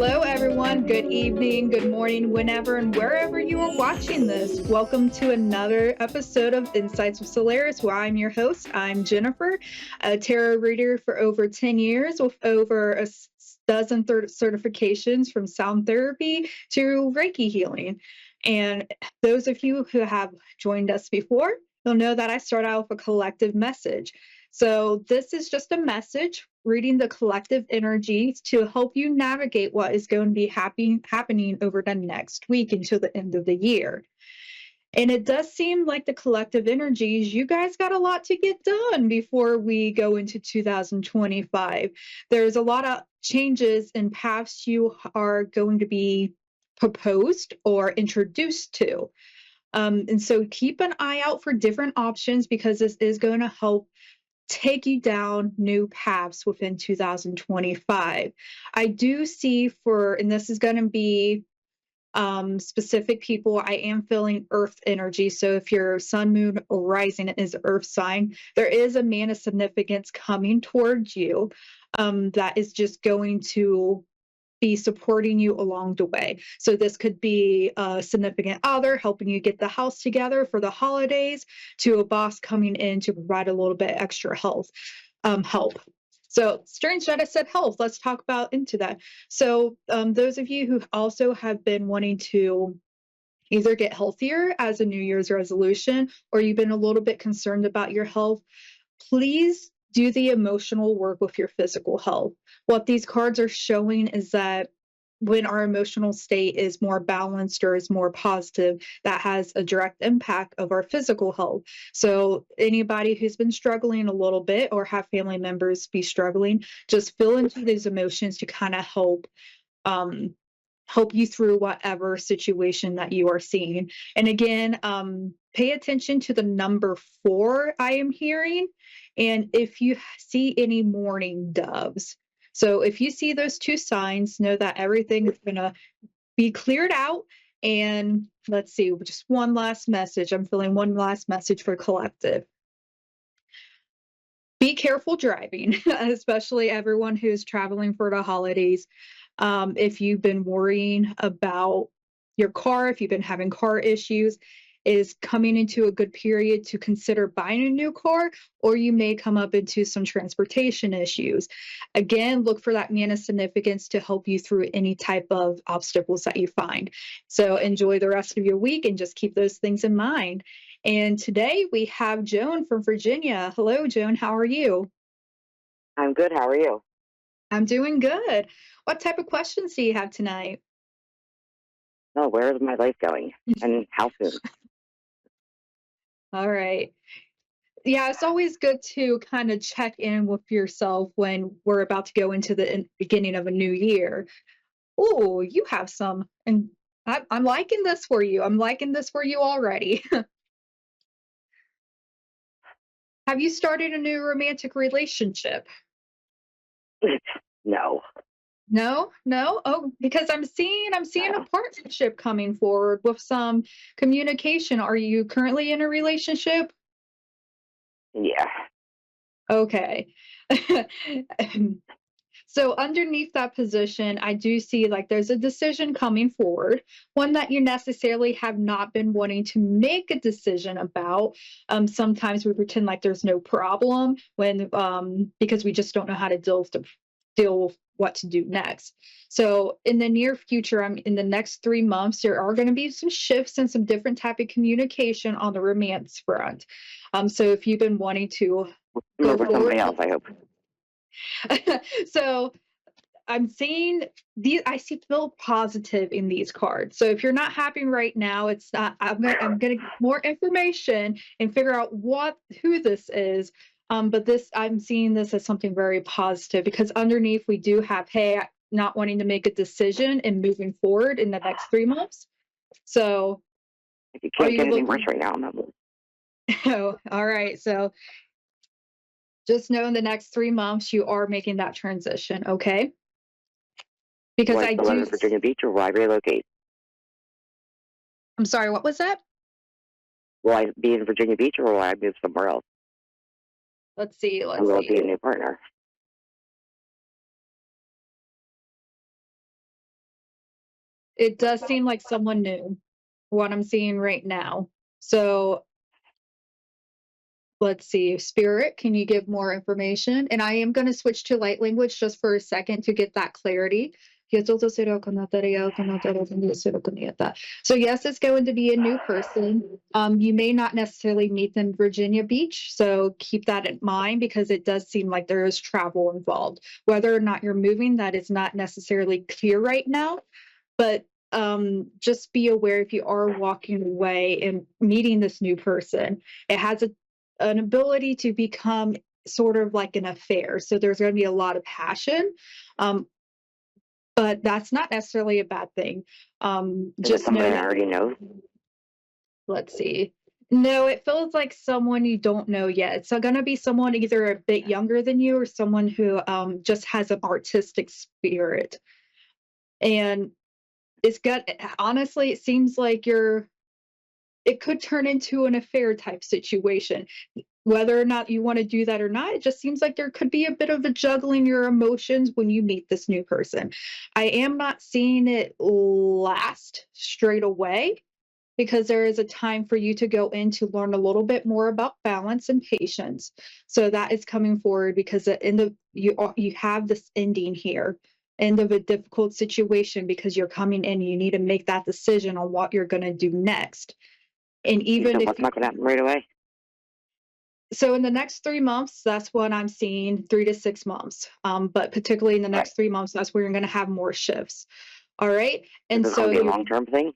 Hello, everyone. Good evening, good morning, whenever and wherever you are watching this. Welcome to another episode of Insights with Soularis, where I'm your host. I'm Jennifer, a tarot reader for over 10 years with over a dozen certifications from sound therapy to Reiki healing. And those of you who have joined us before, you'll know that I start out with a collective message. So this is just a message, reading the collective energies to help you navigate what is going to be happening over the next week until the end of the year. And it does seem like the collective energies, you guys got a lot to get done before we go into 2025. There's a lot of changes and paths you are going to be proposed or introduced to. And so keep an eye out for different options because this is going to help take you down new paths within 2025. I do see and this is going to be specific people, I am feeling earth energy. So if your sun, moon, or rising is earth sign, there is a man of significance coming towards you that is just going to be supporting you along the way. So this could be a significant other helping you get the house together for the holidays, to a boss coming in to provide a little bit extra help. So strange that I said health. Let's talk about into that. So those of you who also have been wanting to either get healthier as a New Year's resolution, or you've been a little bit concerned about your health, please do the emotional work with your physical health. What these cards are showing is that when our emotional state is more balanced or is more positive, that has a direct impact of our physical health. So anybody who's been struggling a little bit or have family members be struggling, just feel into these emotions to kind of help you through whatever situation that you are seeing. And again, pay attention to the number 4 I am hearing. And if you see any mourning doves, so if you see those 2 signs, know that everything is going to be cleared out. And let's see, just one last message. I'm feeling one last message for collective. Be careful driving, especially everyone who's traveling for the holidays. If you've been worrying about your car, if you've been having car issues, is coming into a good period to consider buying a new car, or you may come up into some transportation issues. Again, look for that man of significance to help you through any type of obstacles that you find. So enjoy the rest of your week and just keep those things in mind. And today we have Joan from Virginia. Hello, Joan. How are you? I'm good. How are you? I'm doing good. What type of questions do you have tonight? Oh, where is my life going? And how soon? All right. Yeah, it's always good to kind of check in with yourself when we're about to go into the beginning of a new year. Oh, you have some, and I'm liking this for you. I'm liking this for you already. Have you started a new romantic relationship? No. No, no. Oh, because I'm seeing a No. partnership coming forward with some communication. Are you currently in a relationship? Yeah. Okay. So underneath that position, I do see like there's a decision coming forward, one that you necessarily have not been wanting to make a decision about. Sometimes we pretend like there's no problem when because we just don't know how to deal with what to do next. So in the near future, I'm in the next 3 months, there are going to be some shifts and some different type of communication on the romance front. So if you've been wanting to go Move with somebody forward, else, I hope. so I'm seeing these. I see feel positive in these cards. So if you're not happy right now, it's not. I'm gonna get more information and figure out who this is. But I'm seeing this as something very positive because underneath we do have, hey, not wanting to make a decision and moving forward in the next 3 months. So If you are can't you get any worse looking? right now, I'm not moving. Oh, all right. So just know in the next 3 months you are making that transition. Okay. Will Because I I still live do. in Virginia Beach or will I relocate? I'm sorry. What was that? Will I be in Virginia Beach or will I move somewhere else? Let's see. And Let's will it be a see. new partner? It does seem like someone new, what I'm seeing right now. So let's see, Spirit, can you give more information? And I am going to switch to light language just for a second to get that clarity. So yes, it's going to be a new person. You may not necessarily meet them in Virginia Beach, so keep that in mind because it does seem like there is travel involved. Whether or not you're moving, that is not necessarily clear right now, but just be aware if you are walking away and meeting this new person, it has an ability to become sort of like an affair. So there's going to be a lot of passion. Um, but that's not necessarily a bad thing. Is it Just somebody know I already know? let's see. No, it feels like someone you don't know yet. It's going to be someone either a bit younger than you or someone who just has an artistic spirit. And it's got, honestly, it seems like it could turn into an affair type situation. Whether or not you want to do that or not, it just seems like there could be a bit of a juggling your emotions when you meet this new person. I am not seeing it last straight away because there is a time for you to go in to learn a little bit more about balance and patience. So that is coming forward because you have this ending here, end of a difficult situation because you're coming in, you need to make that decision on what you're going to do next. And even So if what's not going to happen right away? so in the next 3 months, that's what I'm seeing, 3 to 6 months. But particularly in the next 3 months, that's where you're going to have more shifts. All right. And Is it so going to be a long-term thing?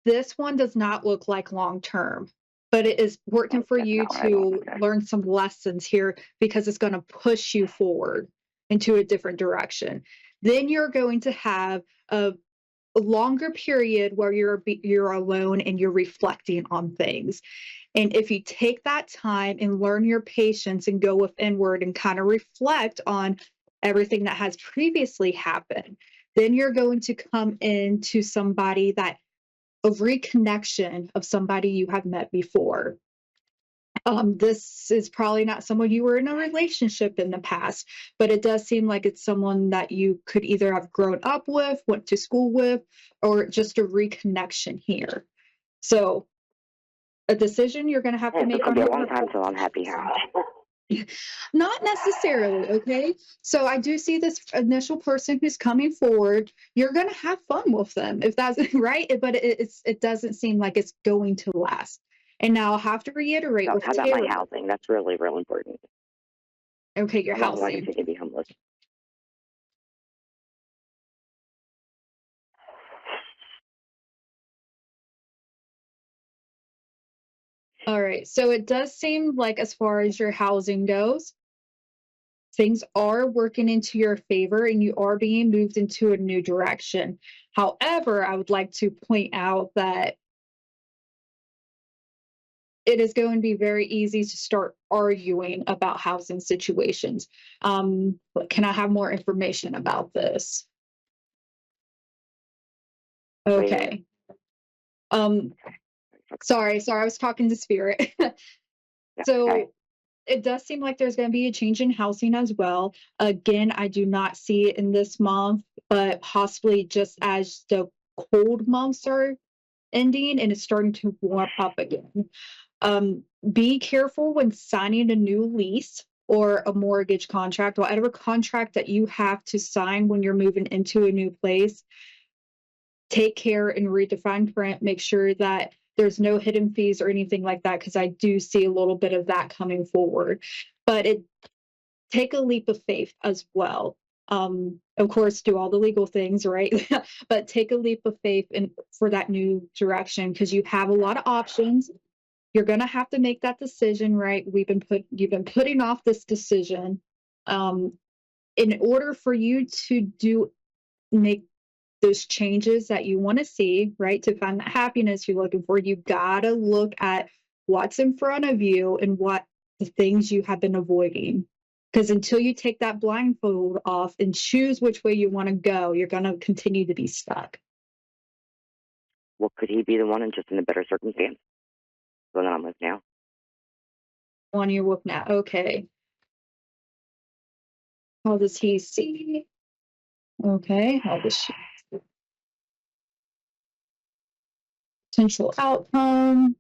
this one does not look like long term, but it is important for That's you not what I want. to Okay. learn some lessons here because it's going to push you forward into a different direction. Then you're going to have a longer period where you're alone and you're reflecting on things. And if you take that time and learn your patience and go with inward and kind of reflect on everything that has previously happened, then you're going to come into somebody that a reconnection of somebody you have met before. This is probably not someone you were in a relationship in the past, but it does seem like it's someone that you could either have grown up with, went to school with, or just a reconnection here. So a decision you're going to have Yeah, to it's make going to on be a your long time own. till I'm happy here. Not necessarily, okay? So I do see this initial person who's coming forward. You're going to have fun with them if that's right, but it doesn't seem like it's going to last. And now I'll have to reiterate So with how about my Terry. housing? That's really, real important. Okay, your I'm not going to housing. continue to be homeless. All right. So it does seem like as far as your housing goes, things are working into your favor and you are being moved into a new direction. However, I would like to point out that it is going to be very easy to start arguing about housing situations. But can I have more information about this? What do you mean? Okay. Um, sorry, I was talking to Spirit. Yeah, okay. So it does seem like there's going to be a change in housing as well. Again, I do not see it in this month, but possibly just as the cold months are ending and it's starting to warm up again. Be careful when signing a new lease or a mortgage contract, whatever contract that you have to sign when you're moving into a new place. Take care and read the fine print. Make sure that there's no hidden fees or anything like that, because I do see a little bit of that coming forward. But take a leap of faith as well. Of course, do all the legal things, right? But take a leap of faith for that new direction because you have a lot of options. You're going to have to make that decision, right? You've been putting off this decision. In order for you to make those changes that you want to see, right? To find that happiness you're looking for, you got to look at what's in front of you and what the things you have been avoiding. Because until you take that blindfold off and choose which way you want to go, you're going to continue to be stuck. Well, could he be the one just in a better circumstance than I'm with now? On your look now. Okay. How does he see? Okay. How does she? Potential outcome.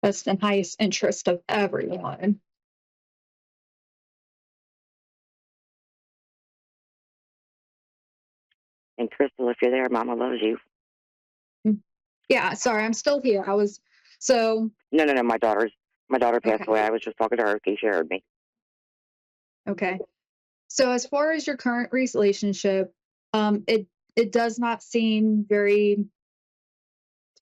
Best and highest interest of everyone. And Crystal, if you're there, Mama loves you. Yeah, sorry, I'm still here. So. No. My daughter passed Okay. away. I was just talking to her. She heard me. Okay. So as far as your current relationship, it does not seem very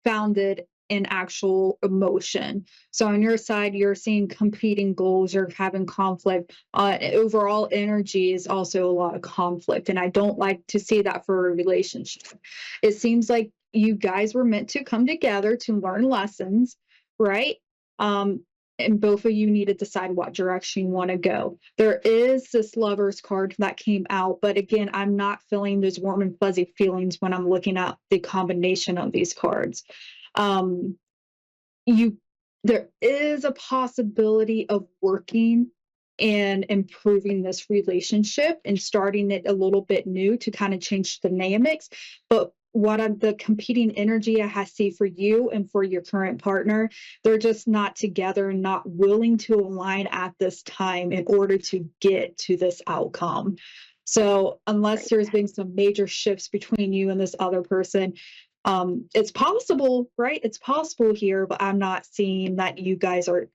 founded in actual emotion. So on your side, you're seeing competing goals, you're having conflict. Overall energy is also a lot of conflict. And I don't like to see that for a relationship. It seems like you guys were meant to come together to learn lessons, right? And both of you need to decide what direction you want to go. There is this lover's card that came out, but again, I'm not feeling those warm and fuzzy feelings when I'm looking at the combination of these cards. Um, there is a possibility of working and improving this relationship and starting it a little bit new to kind of change the dynamics. But the competing energy I see for you and for your current partner, they're just not together and not willing to align at this time in order to get to this outcome. So unless there's been some major shifts between you and this other person, it's possible, right? It's possible here, but I'm not seeing that you guys are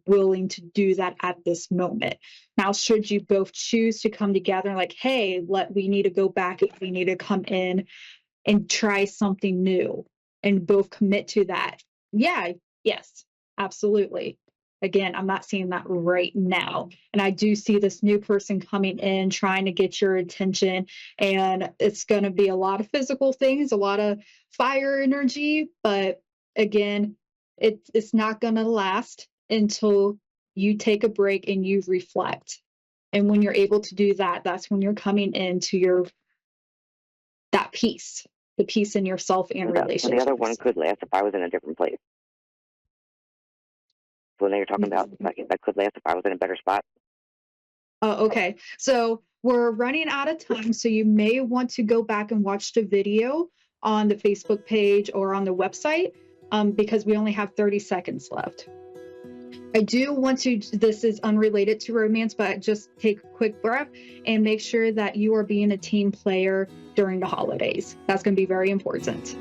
willing to do that at this moment. Now, should you both choose to come together and like, hey, we need to go back, we need to come in and try something new and both commit to that. Yeah, yes, absolutely. Again, I'm not seeing that right now. And I do see this new person coming in, trying to get your attention. And it's going to be a lot of physical things, a lot of fire energy. But again, it's not going to last until you take a break and you reflect. And when you're able to do that, that's when you're coming into that peace, the peace in yourself and relationships. The other one could last if I was in a different place. So now you're talking about that could last if I was in a better spot. Okay. So we're running out of time. So you may want to go back and watch the video on the Facebook page or on the website because we only have 30 seconds left. I do want to, this is unrelated to romance, but just take a quick breath and make sure that you are being a team player during the holidays. That's going to be very important.